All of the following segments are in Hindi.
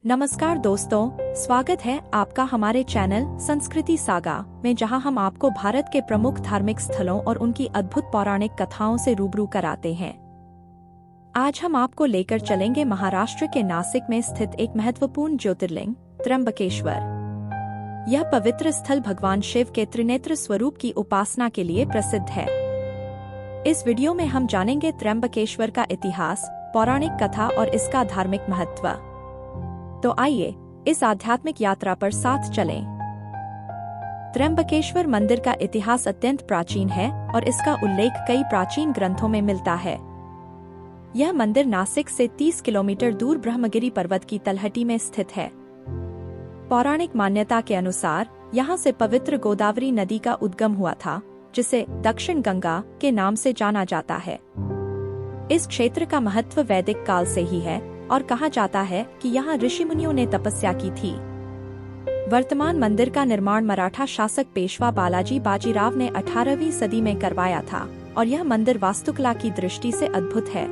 नमस्कार दोस्तों, स्वागत है आपका हमारे चैनल संस्कृति सागा में, जहां हम आपको भारत के प्रमुख धार्मिक स्थलों और उनकी अद्भुत पौराणिक कथाओं से रूबरू कराते हैं। आज हम आपको लेकर चलेंगे महाराष्ट्र के नासिक में स्थित एक महत्वपूर्ण ज्योतिर्लिंग त्र्यंबकेश्वर। यह पवित्र स्थल भगवान शिव के त्रिनेत्र स्वरूप की उपासना के लिए प्रसिद्ध है। इस वीडियो में हम जानेंगे त्र्यंबकेश्वर का इतिहास, पौराणिक कथा और इसका धार्मिक महत्व। तो आइए इस आध्यात्मिक यात्रा पर साथ चलें। त्र्यंबकेश्वर मंदिर का इतिहास अत्यंत प्राचीन है और इसका उल्लेख कई प्राचीन ग्रंथों में मिलता है। यह मंदिर नासिक से 30 किलोमीटर दूर ब्रह्मगिरी पर्वत की तलहटी में स्थित है। पौराणिक मान्यता के अनुसार यहाँ से पवित्र गोदावरी नदी का उद्गम हुआ था, जिसे दक्षिण गंगा के नाम से जाना जाता है। इस क्षेत्र का महत्व वैदिक काल से ही है और कहा जाता है कि यहाँ ऋषि मुनियों ने तपस्या की थी। वर्तमान मंदिर का निर्माण मराठा शासक पेशवा बालाजी बाजीराव ने 18वीं सदी में करवाया था और यह मंदिर वास्तुकला की दृष्टि से अद्भुत है।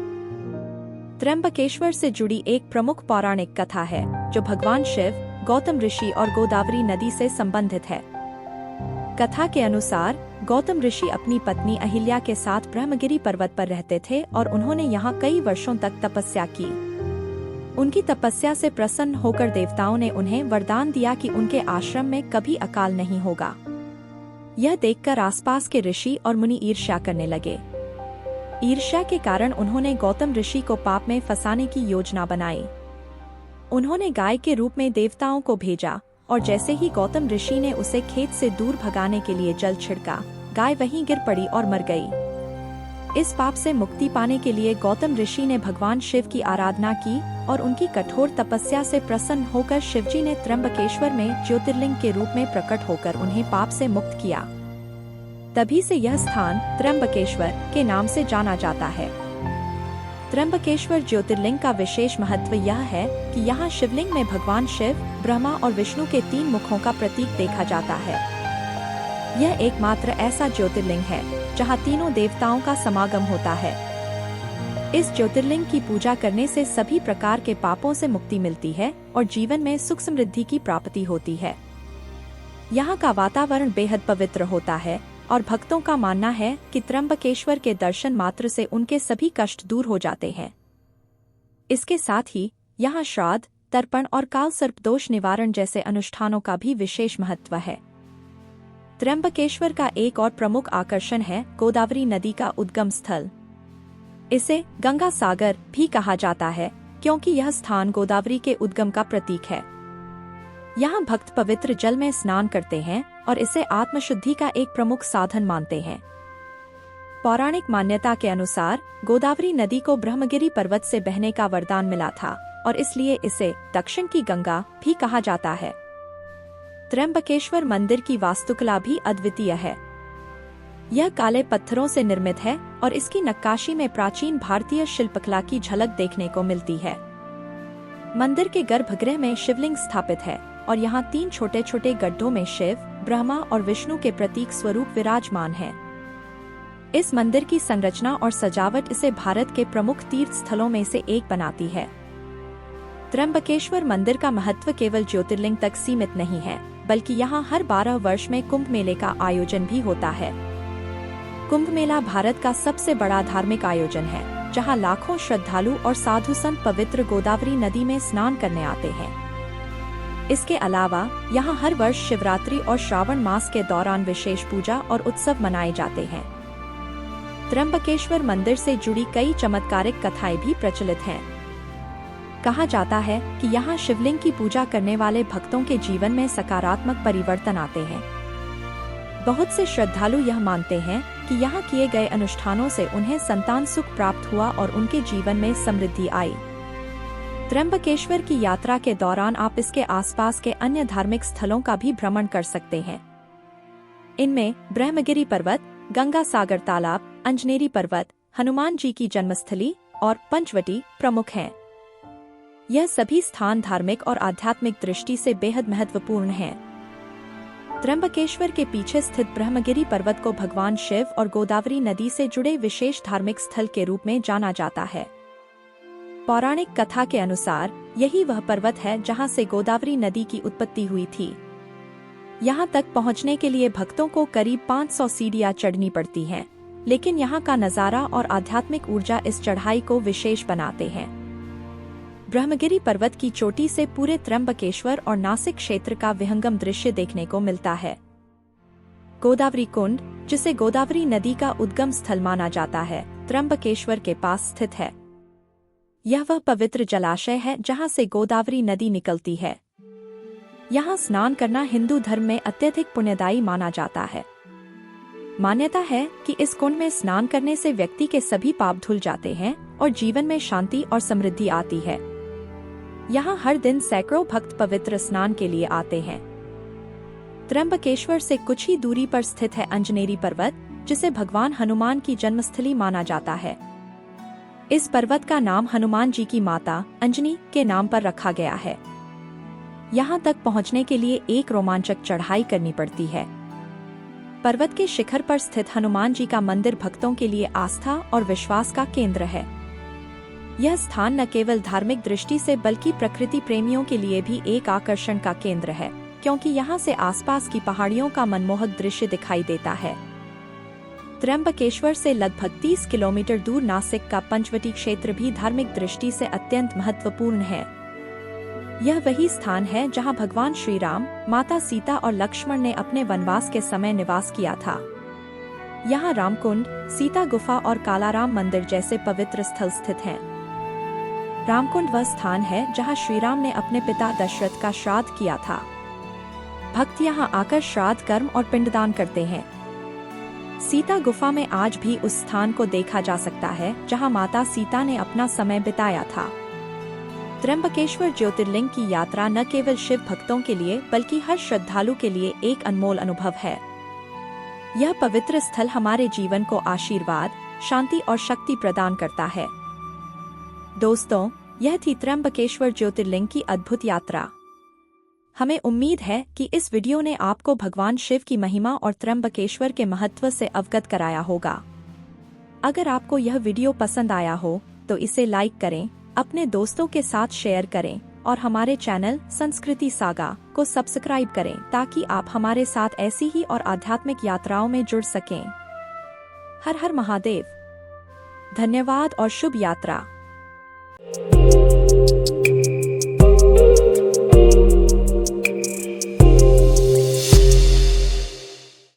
त्र्यंबकेश्वर से जुड़ी एक प्रमुख पौराणिक कथा है जो भगवान शिव, गौतम ऋषि और गोदावरी नदी से संबंधित है। कथा के अनुसार गौतम ऋषि अपनी पत्नी अहिल्या के साथ ब्रह्मगिरी पर्वत पर रहते थे और उन्होंने यहाँ कई वर्षों तक तपस्या की। उनकी तपस्या से प्रसन्न होकर देवताओं ने उन्हें वरदान दिया कि उनके आश्रम में कभी अकाल नहीं होगा। यह देखकर आसपास के ऋषि और मुनि ईर्ष्या करने लगे। ईर्ष्या के कारण उन्होंने गौतम ऋषि को पाप में फंसाने की योजना बनाई। उन्होंने गाय के रूप में देवताओं को भेजा और जैसे ही गौतम ऋषि ने उसे खेत से दूर भगाने के लिए जल छिड़का, गाय वहीं गिर पड़ी और मर गई। इस पाप से मुक्ति पाने के लिए गौतम ऋषि ने भगवान शिव की आराधना की और उनकी कठोर तपस्या से प्रसन्न होकर शिवजी ने त्र्यंबकेश्वर में ज्योतिर्लिंग के रूप में प्रकट होकर उन्हें पाप से मुक्त किया। तभी से यह स्थान त्र्यंबकेश्वर के नाम से जाना जाता है। त्र्यंबकेश्वर ज्योतिर्लिंग का विशेष महत्व यह है कि यहाँ शिवलिंग में भगवान शिव, ब्रह्मा और विष्णु के 3 मुखों का प्रतीक देखा जाता है। यह एकमात्र ऐसा ज्योतिर्लिंग है जहाँ तीनों देवताओं का समागम होता है। इस ज्योतिर्लिंग की पूजा करने से सभी प्रकार के पापों से मुक्ति मिलती है और जीवन में सुख समृद्धि की प्राप्ति होती है। यहाँ का वातावरण बेहद पवित्र होता है और भक्तों का मानना है कि त्र्यंबकेश्वर के दर्शन मात्र से उनके सभी कष्ट दूर हो जाते हैं। इसके साथ ही यहाँ श्राद्ध, तर्पण और काल सर्प दोष निवारण जैसे अनुष्ठानों का भी विशेष महत्व है। त्र्यंबकेश्वर का एक और प्रमुख आकर्षण है गोदावरी नदी का उद्गम स्थल। इसे गंगा सागर भी कहा जाता है क्योंकि यह स्थान गोदावरी के उद्गम का प्रतीक है। यहाँ भक्त पवित्र जल में स्नान करते हैं और इसे आत्मशुद्धि का एक प्रमुख साधन मानते हैं। पौराणिक मान्यता के अनुसार गोदावरी नदी को ब्रह्मगिरी पर्वत से बहने का वरदान मिला था और इसलिए इसे दक्षिण की गंगा भी कहा जाता है। त्र्यंबकेश्वर मंदिर की वास्तुकला भी अद्वितीय है। यह काले पत्थरों से निर्मित है और इसकी नक्काशी में प्राचीन भारतीय शिल्पकला की झलक देखने को मिलती है। मंदिर के गर्भगृह में शिवलिंग स्थापित है और यहाँ 3 छोटे छोटे गड्ढों में शिव, ब्रह्मा और विष्णु के प्रतीक स्वरूप विराजमान है। इस मंदिर की संरचना और सजावट इसे भारत के प्रमुख तीर्थ स्थलों में से एक बनाती है। त्र्यंबकेश्वर मंदिर का महत्व केवल ज्योतिर्लिंग तक सीमित नहीं है, बल्कि यहाँ हर 12 वर्ष में कुंभ मेले का आयोजन भी होता है। कुंभ मेला भारत का सबसे बड़ा धार्मिक आयोजन है, जहाँ लाखों श्रद्धालु और साधु संत पवित्र गोदावरी नदी में स्नान करने आते हैं। इसके अलावा यहाँ हर वर्ष शिवरात्रि और श्रावण मास के दौरान विशेष पूजा और उत्सव मनाए जाते हैं। त्र्यंबकेश्वर मंदिर से जुड़ी कई चमत्कारिक कथाएं भी प्रचलित हैं। कहा जाता है कि यहाँ शिवलिंग की पूजा करने वाले भक्तों के जीवन में सकारात्मक परिवर्तन आते हैं। बहुत से श्रद्धालु यह मानते हैं कि यहाँ किए गए अनुष्ठानों से उन्हें संतान सुख प्राप्त हुआ और उनके जीवन में समृद्धि आई। त्र्यंबकेश्वर की यात्रा के दौरान आप इसके आसपास के अन्य धार्मिक स्थलों का भी भ्रमण कर सकते हैं। इनमें ब्रह्मगिरी पर्वत, गंगा सागर तालाब, अंजनेरी पर्वत, हनुमान जी की जन्मस्थली और पंचवटी प्रमुख हैं। यह सभी स्थान धार्मिक और आध्यात्मिक दृष्टि से बेहद महत्वपूर्ण हैं। त्र्यंबकेश्वर के पीछे स्थित ब्रह्मगिरी पर्वत को भगवान शिव और गोदावरी नदी से जुड़े विशेष धार्मिक स्थल के रूप में जाना जाता है। पौराणिक कथा के अनुसार यही वह पर्वत है जहां से गोदावरी नदी की उत्पत्ति हुई थी। यहां तक पहुंचने के लिए भक्तों को करीब 500 सीढ़ियां चढ़नी पड़ती हैं, लेकिन यहां का नजारा और आध्यात्मिक ऊर्जा इस चढ़ाई को विशेष बनाते हैं। ब्रह्मगिरी पर्वत की चोटी से पूरे त्र्यंबकेश्वर और नासिक क्षेत्र का विहंगम दृश्य देखने को मिलता है। गोदावरी कुंड, जिसे गोदावरी नदी का उद्गम स्थल माना जाता है, त्र्यंबकेश्वर के पास स्थित है। यह वह पवित्र जलाशय है जहां से गोदावरी नदी निकलती है। यहाँ स्नान करना हिंदू धर्म में अत्यधिक पुण्यदायी माना जाता है। मान्यता है कि इस कुंड में स्नान करने से व्यक्ति के सभी पाप धुल जाते हैं और जीवन में शांति और समृद्धि आती है। यहाँ हर दिन सैकड़ों भक्त पवित्र स्नान के लिए आते हैं। त्र्यंबकेश्वर से कुछ ही दूरी पर स्थित है अंजनेरी पर्वत, जिसे भगवान हनुमान की जन्मस्थली माना जाता है। इस पर्वत का नाम हनुमान जी की माता अंजनी के नाम पर रखा गया है। यहाँ तक पहुँचने के लिए एक रोमांचक चढ़ाई करनी पड़ती है। पर्वत के शिखर पर स्थित हनुमान जी का मंदिर भक्तों के लिए आस्था और विश्वास का केंद्र है। यह स्थान न केवल धार्मिक दृष्टि से बल्कि प्रकृति प्रेमियों के लिए भी एक आकर्षण का केंद्र है, क्योंकि यहाँ से आसपास की पहाड़ियों का मनमोहक दृश्य दिखाई देता है। त्र्यंबकेश्वर से लगभग 30 किलोमीटर दूर नासिक का पंचवटी क्षेत्र भी धार्मिक दृष्टि से अत्यंत महत्वपूर्ण है। यह वही स्थान है जहां भगवान श्री राम, माता सीता और लक्ष्मण ने अपने वनवास के समय निवास किया था। यहाँ रामकुंड, सीता गुफा और कालाराम मंदिर जैसे पवित्र स्थल स्थित हैं। रामकुंड वह स्थान है जहां श्री राम ने अपने पिता दशरथ का श्राद्ध किया था। भक्त यहाँ आकर श्राद्ध कर्म और पिंडदान करते हैं। सीता गुफा में आज भी उस स्थान को देखा जा सकता है जहां माता सीता ने अपना समय बिताया था। त्र्यंबकेश्वर ज्योतिर्लिंग की यात्रा न केवल शिव भक्तों के लिए बल्कि हर श्रद्धालु के लिए एक अनमोल अनुभव है। यह पवित्र स्थल हमारे जीवन को आशीर्वाद, शांति और शक्ति प्रदान करता है। दोस्तों, यह थी त्र्यंबकेश्वर ज्योतिर्लिंग की अद्भुत यात्रा। हमें उम्मीद है कि इस वीडियो ने आपको भगवान शिव की महिमा और त्र्यंबकेश्वर के महत्व से अवगत कराया होगा। अगर आपको यह वीडियो पसंद आया हो तो इसे लाइक करें, अपने दोस्तों के साथ शेयर करें और हमारे चैनल संस्कृति सागा को सब्सक्राइब करें ताकि आप हमारे साथ ऐसी ही और आध्यात्मिक यात्राओं में जुड़ सकें। हर हर महादेव। धन्यवाद और शुभ यात्रा।